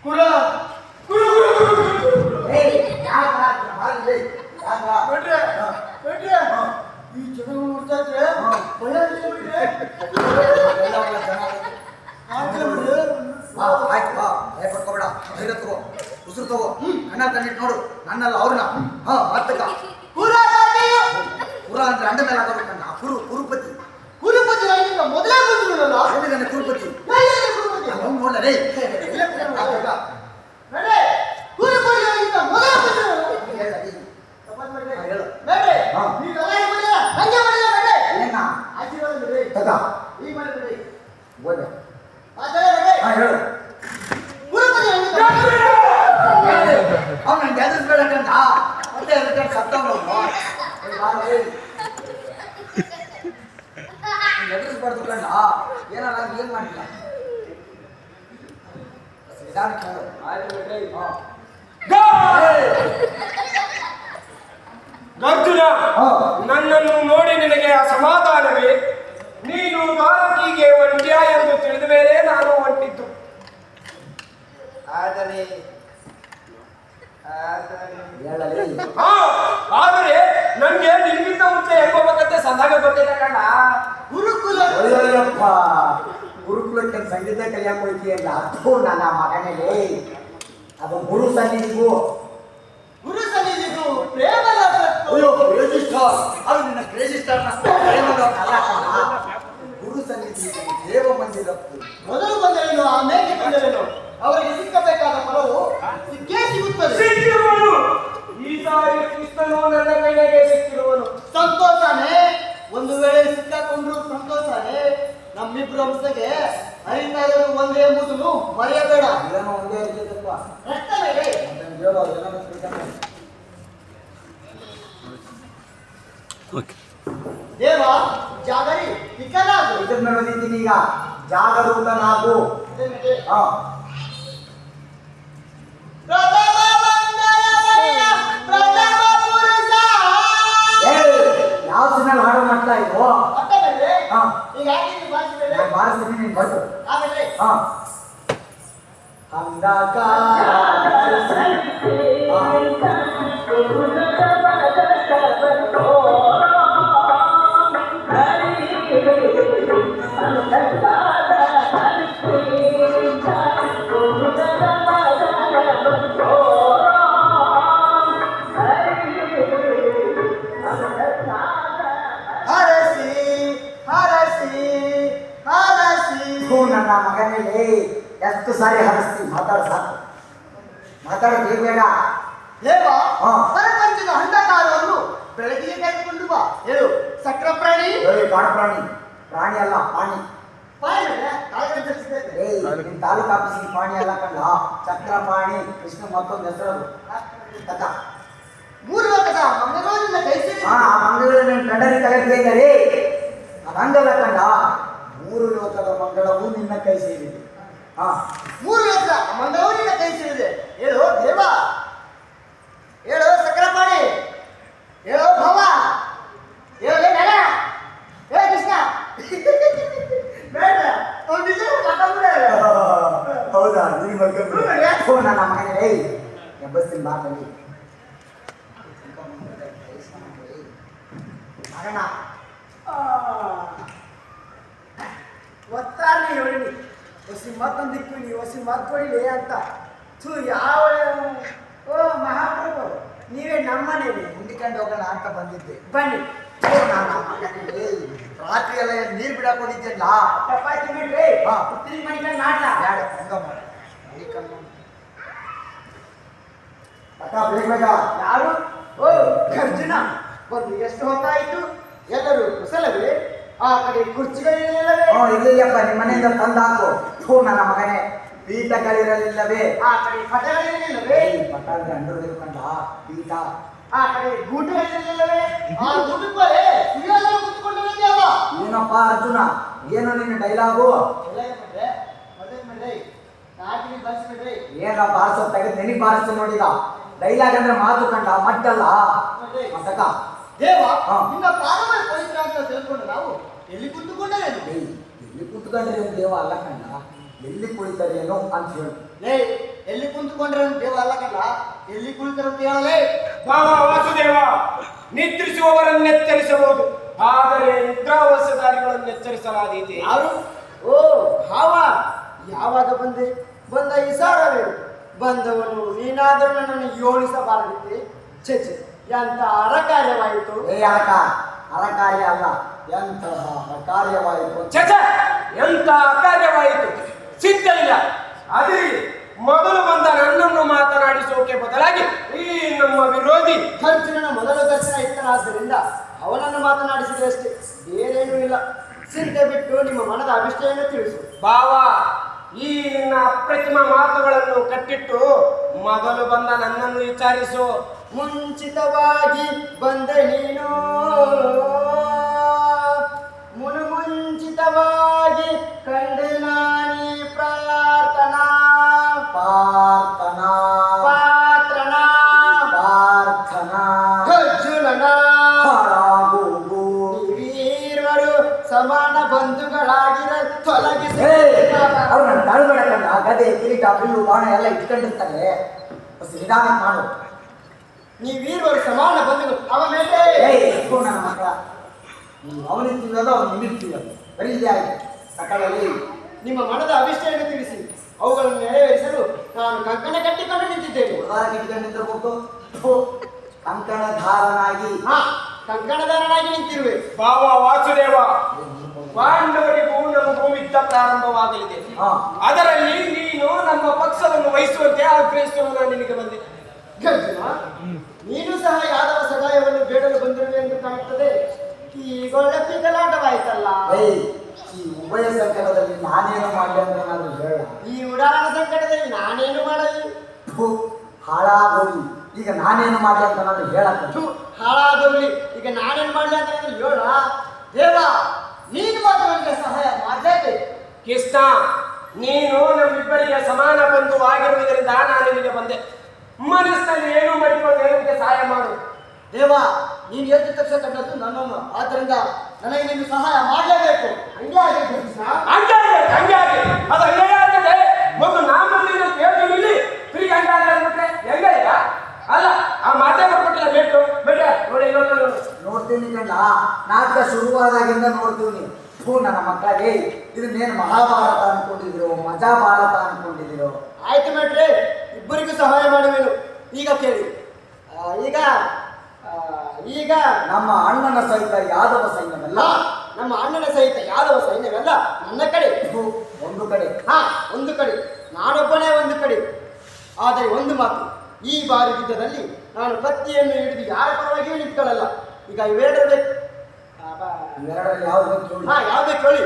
ಕುರ ಕುರು ಈ ಜನ ನೋಡ್ತಾ ಇದ್ರೆ ಭಯ ಆಯ್ತು ಭಯ ಪಡ್ಕೋಬೇಡ ಧೈರ್ಯ ತಗೋ ಉಸಿರು ತಗೋ ಕಣ್ಣ ಕಣ್ಣಿಟ್ಟು ನೋಡು ನನ್ನಲ್ಲ ಅವ್ರನ್ನ ಮತ್ತಕ ಪುರ ಅಂದ್ರೆ ಅಂಡ ಮೇಲೆ ಆಗಬೇಕಣ್ಣ ಕುರುಪತಿ ಕುರುಪತಿ ಮೊದಲೇ ಬಂದಿರಲ್ಲ ಹೇಳಿದಾನೆ ಕುರುಪತಿ ಅವ್ನು ನೋಡಲೇ ಎದುರಿಸ್ಬಾರ್ದು ಕಂಡ ಏನಾರ ಏನ್ ಮಾಡ್ತೀಯ ಗರ್ಜುನ, ನನ್ನನ್ನು ನೋಡಿ ನಿನಗೆ ಅಸಮಾಧಾನವೇ? ನೀನು ದ್ವಾರಕಿಗೆ ಒಂಟಿಯ ಎಂದು ತಿಳಿದ ಮೇಲೆ ನಾನು ಹೊಂಟಿದ್ದು. ಆದರೆ ನನಗೆ ನಿನ್ನಿಂದ ಮುಂಚೆ ಹೆಂಗೋಬೇಕಂತೆ ಸಂದಾಗ ಗೊತ್ತಿಲ್ಲ ಕಣ್ಣ. ಗುರುಕುಲಕ್ಕೆ ಸಂಗೀತ ಕಲಿಯಕ್ಕೆ ಹೋಯ್ತಿಯಲ್ಲ ಅದು ನನ್ನ ಮಗನಿಗೆ ಅದು ಗುರು ಸನ್ನಿಧಿಗೂ ಪ್ರೇಮ ಅಯ್ಯೋ ಕ್ರೇಜಿ ಸ್ಟಾರ್ ಅದು ನಿನ್ನ ಕ್ರೇಜಿ ಸ್ಟಾರ್ನ ಗುರು ಸನ್ನಿಧಿ ದೇವ ಮಂದಿರತ್ತು ಮೊದಲು ಬಂದರೇನು ಆಮೇಲೆ ಬಂದರೇನು ಅವರಿಗೆ ಸಿಕ್ಕಬೇಕಾದ ಫಲವು ಸಿಕ್ಕೇ ಸಿಗುತ್ತದೆ. ಸಿಕ್ಕಿರುವನು ಈ ಸಾರಿ ಕ್ರಿಸ್ತನು ನನ್ನ ಕೈಗೆ ಸಿಕ್ಕಿರುವನು. ಸಂತೋಷನೇ, ಒಂದು ವೇಳೆ ಸಿಕ್ಕಾಕೊಂಡ್ರು ಸಂತೋಷನೇ. ನಮ್ಮಿಬ್ಬರ ಅಂಶಗೆ ಹರಿತಾ ಇರೋದು ಒಂದೇ ಎಂಬುದನ್ನು ಮರೆಯಬೇಡ. ಇದನ್ನು ಒಂದೇ ಇರಬೇಕಪ್ಪ ರಕ್ತ ಮೇಲೆ ದೇವ ಜಾಗರಿ ವಿಕಲಾಗು ಇದನ್ನ ನೋಡಿದ್ದೀನಿ ಈಗ ಜಾಗರೂಕನಾಗು ಯಾವ ಸಿನಿಮಾ ಹಾಡು ಮಾಡ್ತಾ ಇದ್ವು ಬಾರಿಸ್ತೀನಿ ನೀನು ಬರ್ತು ಅಂದಾಗ ನನ್ನ ಮಗನಲ್ಲಿ ಎಷ್ಟು ಸಾರಿ ಹರಿಸ್ತೀನಿ ಮಾತಾಡ ಸಾಕು ಮಾತಾಡೋದು ಬೇಡ ದೇವ ಪ್ರಪಂಚದ ಅಂಧಕಾರವನ್ನು ಬೆಳಕಿಗೆ ಕರೆದುಕೊಂಡು ಬಾ. ಹೇಳು ಸಕ್ರ ಪ್ರಾಣಿ ಕಾಡು ಪ್ರಾಣಿ ಪ್ರಾಣಿ ಅಲ್ಲ ಪಾಣಿ ನಿಮ್ ತಾಲೂಕು ಆಫೀಸಿಗೆ ಪಾಣಿ ಅಲ್ಲ ಕಂಡ ಚಕ್ರಪಾಣಿ ಕೃಷ್ಣ ಮತ್ತೊಂದು ಹೆಸರು ಮೂರು ಲೋಕದ ಮಂಗಳೂರಿನ ಕೈ ಮಂಗಳೂರಿನ ಗಂಡರಿ ತಗದಿದ್ದಾರೆ ಅದಂಗಲ್ಲ ಕಂಡ ಮೂರು ಲೋಕದ ಮಂಗಳವೂ ನಿನ್ನ ಕೈ ಸೇರಿದೆ ಮೂರು ಲೋಕದ ಮಂಗಳೂರಿನ ಕೈ ಸೇರಿದೆ. ಹೇಳು ದೇವ, ಹೇಳು ಸಕ್ರಪಾಣಿ, ಹೇಳು ಭವ, ಹೇಳು ನಗ, ಹೇಳು ಕೃಷ್ಣ. ಹೌದಾ ನೀನು ಮಲ್ಕೊಂಡು ನನ್ನ ಮಗನೇ ಎಬ್ಬಸ್ತೀನಿ ಬಾರಲ್ಲಿ ಮಗನ ಒತ್ತಾನೆ ಹೇಳಿನಿ ಹೊಸಿ ಮತ್ತೊಂದು ದಿಕ್ಕು ನೀವು ಹೊಸಿ ಮದ್ದು ಕೊಡಿಲಿ ಅಂತ ಯಾವ ಮಹಾಪ್ರಭು ನೀವೇ ನಮ್ಮನೇಲಿ ಮುಂದಿಕೊಂಡು ಹೋಗೋಣ ಅಂತ ಬಂದಿದ್ದೆ. ಬನ್ನಿ. ನನ್ನ ಮಗನೇ ರಾತ್ರಿ ಎಲ್ಲ ನೀರು ಬಿಡಕ್ಕೆ ಹೋಗಿದ್ದೆಲ್ಲ ಚಪಾತಿ ಬಿಡ್ರಿ ಮಣಿಕಂಡು ಮಾಡ್ಲಾ ಬೇಡ ಹಂಗ ಮಾಡ ಅಕ್ಕ ಬೇಗ ಯಾರು? ಓ ಅರ್ಜುನ, ಒಂದು ಎಷ್ಟು ಹೊತ್ತಾಯಿತು? ಎಲ್ಲರೂ ಕುಶಲವೇ? ಆ ಕಡೆ ಕುರ್ಚಿಗಳಿಲ್ಲವೇ? ಇರ್ಲಿಲ್ಲಪ್ಪ ನಿಮ್ಮ ಮನೆಯಿಂದ ತಂದು ಹಾಕು. ನನ್ನ ಮಗನೇ ಪೀಠಗಳಿರಲಿಲ್ಲವೇ? ಆ ಕಡೆ ಪಟಗಳಿರಲಿಲ್ಲವೇ? ಪಟ ಅಂಡರು ಕಂಡ ಪೀಠ. ಆ ಕಡೆ ಗೂಟಗಳಿರಲಿಲ್ಲವೇ? ಆ ಗೂಟಕ್ಕೆ ಸುಳ್ಳಲ್ಲೂ ಕುತ್ಕೊಂಡಿದ್ದೀಯಲ್ಲ. ಏನಪ್ಪ ಅರ್ಜುನ, ಏನು ನಿನ್ನ ಡೈಲಾಗು? ಏನ ಬಾರಿಸೋ ತೆಗೆದು ನೆನಿ ಬಾರಿಸಿ ನೋಡಿದ ಡೈಲಾಗ್ ಅಂದ್ರೆ ಮಾತು ಕಂಡ ಮಟ್ಟಲ್ಲ ಮತಕ ದೇವ. ನಿನ್ನ ಪಾದವೇ ಪವಿತ್ರ ಅಂತ ತಿಳ್ಕೊಂಡು ನಾವು ಎಲ್ಲಿ ಕುಂತುಕೊಂಡೇನು? ಎಲ್ಲಿ ಕುತ್ಕೊಂಡ್ರೆ ದೇವ ಅಲ್ಲ ಕಂಡ, ಎಲ್ಲಿ ಕುಳಿತರೇನೋ ಅಂತ ಹೇಳಿ. ಎಲ್ಲಿ ಕುಂತ್ಕೊಂಡ್ರೆ ದೇವ ಅಲ್ಲ ಕಣ್ಣ, ಎಲ್ಲಿ ಕುಳಿತರಂತ ಹೇಳಲೇ. ವಾಸುದೇವ, ನಿದ್ರಿಸುವವರನ್ನು ಎಚ್ಚರಿಸಬಹುದು, ಆದರೆ ನಿದ್ರಾವಸ್ಥಾರಿಗಳನ್ನು ಎಚ್ಚರಿಸಲಾದೀತೆ. ಯಾರು? ಓ ಹಾವ, ಯಾವಾಗ ಬಂದೆ? ಬಂದ ಇಸಾರವೇ ಬಂದವನು ನೀನಾದರೂ ನನ್ನನ್ನು ಯೋಳಿಸಬಾರದಿತ್ತೆ. ಛೆ ಛೆ, ಎಂತ ಅರಕಾರ್ಯವಾಯಿತು. ಅರಕಾರ್ಯ ಅಲ್ಲ, ಎಂತಹ ಕಾರ್ಯವಾಯಿತು. ಛೆ ಎಂತ ಅಕಾರ್ಯವಾಯಿತು. ಸಿದ್ಧ ಇಲ್ಲ. ಅದೇ ಮೊದಲು ಬಂದ ನನ್ನನ್ನು ಮಾತನಾಡಿಸೋಕೆ ಬದಲಾಗಿ ಈ ನಮ್ಮ ವಿರೋಧಿ ಅರ್ಜುನನ ಮೊದಲ ದರ್ಶನ ಇತ್ತನಾದ್ದರಿಂದ ಅವನನ್ನು ಮಾತನಾಡಿಸಿದೆ ಅಷ್ಟೇ, ಬೇರೇನೂ ಇಲ್ಲ. ಚಿಂತೆ ಬಿಟ್ಟು ನಿಮ್ಮ ಮನದ ಅಭಿಷ್ಟೆಯನ್ನು ತಿಳಿಸು. ಭಾವ, ಈ ನಿನ್ನ ಅಪ್ರತಿಮ ಮಾತುಗಳನ್ನು ಕಟ್ಟಿಟ್ಟು ಮೊದಲು ಬಂದ ನನ್ನನ್ನು ವಿಚಾರಿಸು. ಮುಂಚಿತವಾಗಿ ಬಂದ ನೀನು, ಮುಂಚಿತವಾಗಿ ಕಂಡು ನಾನಿ ಪ್ರಾರ್ಥನಾ ಪ್ರಾರ್ಥನಾ ಪಾತ್ರನಾ ಪ್ರಾರ್ಥನಾ ಅರ್ಜುನನ ವೀರರು ಸಮಾನ ಬಂಧುಗಳಾಗಿರ ತೊಲಗಿಸಿ. ಅವ್ರು ನನ್ನ ತಾಳ್ಬೇಡಕಂಡ ಗದೆ ಕಿರೀಟ ಬಿಲ್ಲು ಬಾಣ ಎಲ್ಲ ಇಟ್ಕೊಂಡಿರ್ತಾರೆ. ನಿಧಾನ ಮಾಡು. ನೀವೀರುವರು ಸಮಾನ ಬಂಧುಗಳು. ಅವ ಮೇಲೆ ನನ್ನ ಮಕ್ಕಳ, ಅವನಿಗೆ ತಿನ್ನೋದು ಅವನು ನಿಮಗೆ ತಿನ್ನೋದು ಬರೀ ಇದೇ ಆಯ್ತು. ಸಕಾಲಲ್ಲಿ ನಿಮ್ಮ ಮನದ ಅಭಿಷ್ಟೆಯನ್ನು ತಿಳಿಸಿ ಅವುಗಳನ್ನು ನೆರವೇರಿಸಲು ನಾನು ಕಂಕಣ ಕಟ್ಟಿಕೊಂಡು ನಿಂತಿದ್ದೇನೆ. ಉದಾರ ಕಟ್ಟಿಕೊಂಡಿದ್ದಿರಬೇಕು. ಕಂಕಣಧಾರನಾಗಿ ಕಂಕಣಧಾರನಾಗಿ ನಿಂತಿರುವೆ. ಭಾವ ವಾಸುದೇವ, ಪಾಂಡವರಿಗೂ ನಮಗೂ ಯುದ್ಧ ಪ್ರಾರಂಭವಾಗಲಿದೆ. ಅದರಲ್ಲಿ ನೀನು ನಮ್ಮ ಪಕ್ಷವನ್ನು ವಹಿಸುವಂತೆ ಆಗ್ರಹಿಸುವ ನಾನು ನಿನಗೆ ಬಂದೆ. ಗರ್ಜುನ, ನೀನು ಸಹ ಯಾದವ ಸಹಾಯವನ್ನು ಬೇಡಲು ಬಂದಿರುವೆ ಎಂದು ಕಾಣುತ್ತದೆ. ಈಗೊಳ್ಳೆ ಪಿಗಲಾಟವಾಯ್ತಲ್ಲ. ಈ ಉಭಯ ಸಂಕಟದಲ್ಲಿ ನಾನೇನು ಮಾಡಲಿ ಅಂತ ನಾನು ಹೇಳ. ಈ ಉಡಾಣ ಸಂಕಟದಲ್ಲಿ ನಾನೇನು ಮಾಡಲಿ? ಹಾಳಾಗೋಗಿ ಈಗ ನಾನೇನು ಮಾಡಲಿ ಅಂತ ನಾನು ಹೇಳಕ್ಕೆ. ಹಾಳಾಗೋಗ್ಲಿ ಈಗ ನಾನೇನು ಮಾಡಲಿ ಅಂತ ನಾನು ಹೇಳ. ದೇವ, ನೀನು ಮಾತ್ರ ನನಗೆ ಸಹಾಯ ಮಾಡಲೇಬೇಕು. ಕೃಷ್ಣ, ನೀನು ನಮ್ಮಿಬ್ಬರಿಗೆ ಸಮಾನ ಬಂಧುವಾಗಿರುವುದರಿಂದ ನಾನು ನಿನಗೆ ಬಂದೆ. ಮನಸ್ಸಿನಲ್ಲಿ ಏನು ಮಾಡಿಕೊಂಡು ನನಗೆ ಸಹಾಯ ಮಾಡು. ದೇವ, ನೀನು ಎದ್ದು ತಕ್ಷಣ ಕಂಡದ್ದು ನನ್ನನ್ನು, ಆದ್ದರಿಂದ ನನಗೆ ನೀನು ಸಹಾಯ ಮಾಡಲೇಬೇಕು. ಹಂಗೆ ಆಗಲಿ ಕೃಷ್ಣ. ಹಂಗೆ ಅದು ಹಂಗೆ ಆಗ್ತದೆ. ಮತ್ತು ನಾಮಲ್ಲಿ ಕೇಳ್ತೀನಿ ತಿರುಗಿ ಹಂಗೆ ಆಗ್ಬಿಟ್ರೆ ಹೆಂಗ ಅಲ್ಲ, ಆ ಮಾತೇ ಬರ್ಕೊಟ್ಟಿಲ್ಲ. ಬೇಕು ಬೇಡ ನೋಡಿ ನೋಡ್ತೀನಿ ಕಂಡ, ನಾಟಕ ಶುರುವಾದಾಗಿಂದ ನೋಡ್ತೀವಿ. ನನ್ನ ಮಕ್ಕಳಿಗೆ ಇದನ್ನೇನು ಮಹಾಭಾರತ ಅನ್ಕೊಂಡಿದ್ದೀರೋ ಮಜಾಭಾರತ ಅನ್ಕೊಂಡಿದ್ದೀರೋ? ಆಯ್ತು ಮೇಡ್ರೆ, ಇಬ್ಬರಿಗೂ ಸಹಾಯ ಮಾಡುವೆನು. ಈಗ ಕೇಳಿ, ಈಗ ಈಗ ನಮ್ಮ ಅಣ್ಣನ ಸಹಿತ ಯಾದವ ಸೈನ್ಯವೆಲ್ಲ, ನಮ್ಮ ಅಣ್ಣನ ಸಹಿತ ಯಾದವ ಸೈನ್ಯವೆಲ್ಲ ನನ್ನ ಕಡೆ ಒಂದು ಕಡೆ. ಒಂದು ಕಡೆ, ನಾನೊಬ್ಬನೇ ಒಂದು ಕಡೆ. ಆದರೆ ಒಂದು ಮಾತು, ಈ ಬಾರಿ ಯುದ್ಧದಲ್ಲಿ ನಾನು ಕತ್ತಿಯನ್ನು ಹಿಡಿದು ಯಾರ ಪರವಾಗಿಯೂ ನಿಂತ್ಕೊಳ್ಳಲ್ಲ. ಈಗ ಇವೆರಡರಲ್ಲಿ ಯಾವ್ದು ಕೇಳಿ. ಯಾವ್ದೇ ಕೇಳಿ.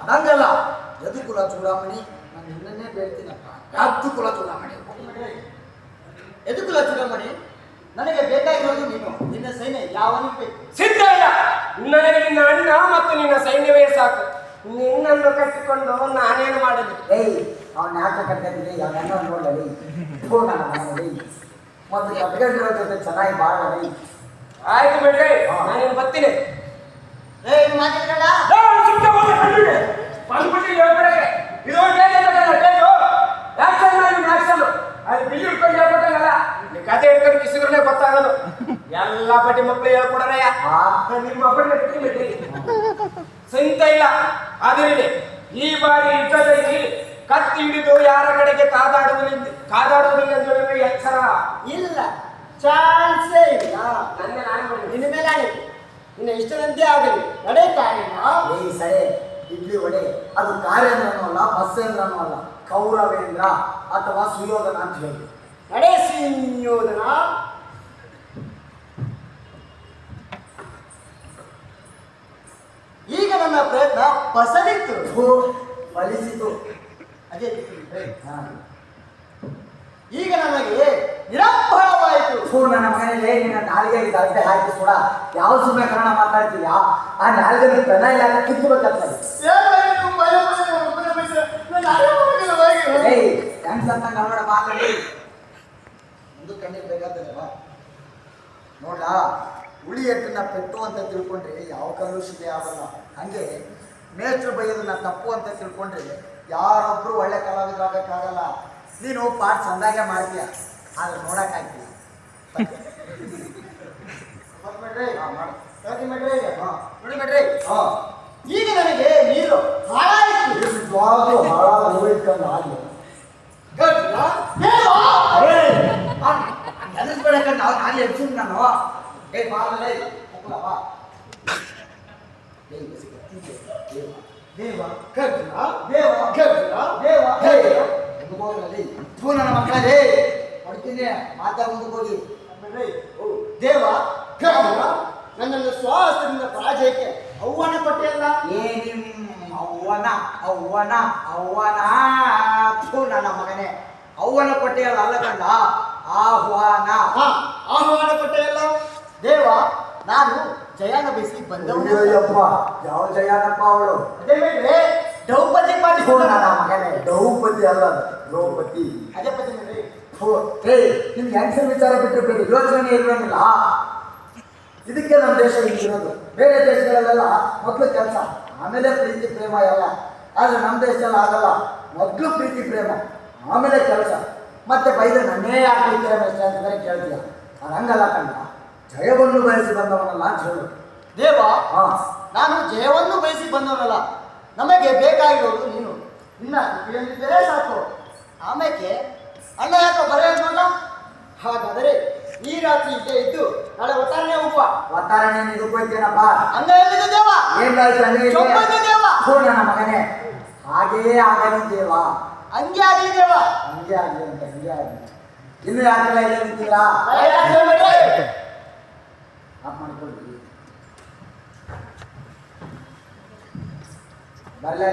ಅದಂಗಲ್ಲ, ಯದುಕುಲ ಚೂಡಾಮಣಿ, ನಾನು ನಿನ್ನನ್ನೇ ಬೇಡ್ತೀನಪ್ಪ. ಯದುಕುಲ ಚೂಡಾಮಣಿ, ಯದುಕುಲ ಚೂಡಾಮಣಿ, ನನಗೆ ಬೇಕಾಗಿರೋದು ನೀನು. ನಿನ್ನ ಸೈನ್ಯ ಯಾವನಿಗೆ ಬೇಕು? ಸಿದ್ಧ ಇಲ್ಲ. ನನಗೆ ನಿನ್ನ ಅಣ್ಣ ಮತ್ತು ನಿನ್ನ ಸೈನ್ಯವೇ ಸಾಕು. ನಿನ್ನನ್ನು ಕಟ್ಟಿಕೊಂಡು ನಾನೇನು ಮಾಡಲಿ? ಅವನ ಯಾಕೆ ಕಟ್ಟಿದ್ರಿ? ಅವನೆಲ್ಲ ನೋಡಲಿ. ನನ್ನ ಮನೆಯಲ್ಲಿ ಮತ್ತು ಕಟ್ಕೊಂಡಿರೋ ಜೊತೆ ಚೆನ್ನಾಗಿ ಬಾಳಲಿ. ಆಯ್ತು ಬಿಡ್ರಿ, ನಾನೇನು ಬರ್ತೀನಿ. ಮಾತಾಡ್ಕಲ್ಲ ಕತೆ ಹಿಡ್ಕೊಂಡು ಕಿಸಿದ್ರೇ ಗೊತ್ತಾಗದು. ಎಲ್ಲ ಬಡ್ಡಿ ಮಕ್ಕಳು ಹೇಳ್ಕೊಡರಯ್ಯ. ನಿಮ್ಮ ಸಂತ ಇಲ್ಲ. ಆದರೆ ಈ ಬಾರಿ ಯುದ್ಧದಲ್ಲಿ ಕತ್ತಿ ಹಿಡಿದು ಯಾರ ಕಡೆಗೆ ಕಾದಾಡುವುದಿಲ್ಲ ಎಂದು ಹೇಳುವ ಎಚ್ಚರ ಇಲ್ಲ, ಚಾನ್ಸೇ ಇಲ್ಲ. ನಿನ್ನ ಮೇಲೆ ಆಗಿದೆ, ನಿನ್ನ ಇಷ್ಟದಂತೆ ಆಗಲಿ. ನಡೆಯುತ್ತಾರೆ ಸರಿ, ಇಡ್ಲಿ ವಡೆ ಅದು ಕಾರ್ಯೇಂದ್ರನೂ ಅಲ್ಲ, ಬಸ್ಸೇಂದ್ರನೂ ಅಲ್ಲ, ಕೌರವೇಂದ್ರ ಅಥವಾ ಸುಯೋಧನ ಅಂತ ಹೇಳಿ. ನಡೆ ಸಂಯೋಧನ. ಈಗ ನನ್ನ ಪ್ರಯತ್ನ ಫಲಿಸಿತು. ಅದೇ ಈಗ ನನಗೆ ನಿರಂಭಳವಾಯಿತು. ನನ್ನ ಮನೆಯಲ್ಲಿ ನಿನ್ನ ನಾಲಿಗೆ ಅಳತೆ ಹಾಕಿ ಕೂಡ ಯಾವ ಸುಮ್ಮನೆ ಕನ್ನಡ ಮಾತಾಡ್ತೀಯ? ಆ ನಾಲಿಗೆ ಪೆನ ಇಲ್ಲ ಕಿತ್ತಬೇಕಾಗ್ತದೆ. ಕನ್ನಡ ಮಾತಾಡಿ ಒಂದು ಕಣ್ಣಿಗೆ ಬೇಕಾಗ್ತದಲ್ವಾ? ನೋಡ್ಲಾ, ಹುಳಿ ಎಟ್ಟನ್ನ ಪೆಟ್ಟು ಅಂತ ತಿಳ್ಕೊಂಡ್ರೆ ಯಾವ ಕಲುಷಿತೆ ಆಗಲ್ಲ. ಹಂಗೆ ಮೇಷ್ಟ್ರು ಬೈಯೋದನ್ನ ತಪ್ಪು ಅಂತ ತಿಳ್ಕೊಂಡ್ರೆ ಯಾರೊಬ್ರು ಒಳ್ಳೆ ಕಲಾವಿದರಾಗಕ್ಕಾಗಲ್ಲ. ನೀನು ಪಾಠ ಚಂದಾಗೆ ಮಾಡ್ತೀಯ, ಆದ್ರೆ ನೋಡಕ್ಕಾಗ್ತಿಲ್ಲ. ಮತ್ತ್ ಮಾಡ್ರಿ ಹಾ, ಮಾಡು. ಯಾಕೆ ಮಾಡ್ರಿ ಈಗ? ಹಾ. ನೋಡಿ ಮಾಡ್ರಿ ಹಾ. ಈಗ ನನಗೆ ನೀರು ಹಾಳಾಯಿತು. ಗೊತ್ತಾ? ಎದುರಿಸ್ಬೇಕಂತ ನಾನು ಎಬ್ಸಿದ್ ನಾನು. ಏ ಬಾರಲೇ ಬಾ. ದೇವ ಗರ್ಜನ ದೇವ ಗರ್ಜನ ದೇವ ದೇವ ಹೋಗಲಿ ನನ್ನ ಮಕ್ಕಳೇ ಹೊಡ್ತೀನಿ ಮಾತಾ ಮುಂದಕ್ಕೆ ಹೋಗಿ. ಮಾಡ್ರಿ ದೇವ ಗರ್ಜನ ನನ್ನನ್ನು ಸ್ವಾಸ್ಥ್ಯದಿಂದ ಪರಾಜಯಕ್ಕೆ ಅವ್ವನ ಕೊಟ್ಟೆಯಲ್ಲ. ಏ ನಿಮ್ಮ ಅವ್ವನ ಅವ್ವನ ಅವ್ವನ ಥೂ ನನ್ನ ಮಗನೇ, ಅವ್ವನ ಕೊಟ್ಟೆಯಲ್ಲ ಅಲ್ಲ ಕಂಡ ಆಹ್ವಾನ. ಹಾ ಆಹ್ವಾನ ಕೊಟ್ಟೆಯಲ್ಲ. ದೇವ ನಾನು ಜಯನ ಬೇಸಿ ಬಂದವನು. ಯಾವ ಜಯಾನಪ್ಪ ಅವಳು? ಅದೇ ಮೇಲೆ ದ್ರೌಪದಿ ಮಾಡಿ ನನ್ನ ಮಗನೇ. ದ್ರೌಪದಿ ಅಲ್ಲ, ದ್ರೌಪದಿ. ಅದೇ ಪತಿ ಮೇಲೆ ನಿಮ್ಗೆ ಹೆಂಗಸರ್ ವಿಚಾರ ಬಿಟ್ಟು ಬೇರೆ ಯೋಚನೆ ಇರುವಂಗಿಲ್ಲ. ಇದಕ್ಕೆ ನಮ್ಮ ದೇಶ ಇರೋದು. ಬೇರೆ ದೇಶಗಳಲ್ಲೆಲ್ಲ ಮೊದಲು ಕೆಲಸ, ಆಮೇಲೆ ಪ್ರೀತಿ ಪ್ರೇಮ ಎಲ್ಲ. ಆದ್ರೆ ನಮ್ಮ ದೇಶದಲ್ಲಿ ಆಗಲ್ಲ. ಮೊದಲು ಪ್ರೀತಿ ಪ್ರೇಮ, ಆಮೇಲೆ ಕೆಲಸ. ಮತ್ತೆ ಬೈದ್ರೆ ನನ್ನೇ ಯಾಕೆ ಬೈತೀರ ಮೇಷ್ಟ್ರೆ ಅಂತ ಬೇರೆ ಕೇಳ್ತೀಯ. ಅದು ಹಂಗಲ್ಲ ಕಂಡ, ಜಯವನ್ನು ಬಯಸಿ ಬಂದವನಲ್ಲ ಅಂತ ಹೇಳು. ದೇವ ಹಾ, ನಾನು ಜಯವನ್ನು ಬಯಸಿ ಬಂದವನಲ್ಲ. ನಮಗೆ ಬೇಕಾಗಿರೋದು ನೀನು. ನಿನ್ನ ಕೃಪೆಯೊಂದಿದ್ದರೆ ಸಾಕು. ಆಮೇಲೆ ಅಣ್ಣ ಯಾಕೋ ಬರೆಯೋದಲ್ಲ. ಹಾಗಾದರೆ ಈ ರಾತ್ರಿ ಇದ್ದೇ ಇದ್ದು ನಾಳೆ ಒಟ್ಟಾರೆ ಹೋಗುವ. ಒಟ್ಟಾರೆ ನೀನು ಹೋಗ್ತೇನಪ್ಪ. ಅಂಗ ಎಲ್ಲಿದೆ ದೇವ? ಏನಾಯ್ತು ಚೊಂಬೈತೆ ದೇವ. ನನ್ನ ಮಗನೇ, ಹಾಗೇ ಆಗಲಿ ದೇವ. ಹಂಗೆ ಆಗಲಿ ದೇವ. ಹಂಗೆ ಆಗಲಿ ಅಂತ ಹಂಗೆ ಆಗಲಿ. ಇನ್ನು ಯಾಕೆಲ್ಲ ಇಲ್ಲ ನಿಂತೀರಾ? ಆಫ್ ಮಾಡ್ಕೊಳ್ಳಿ. ಬರ್ಲೇ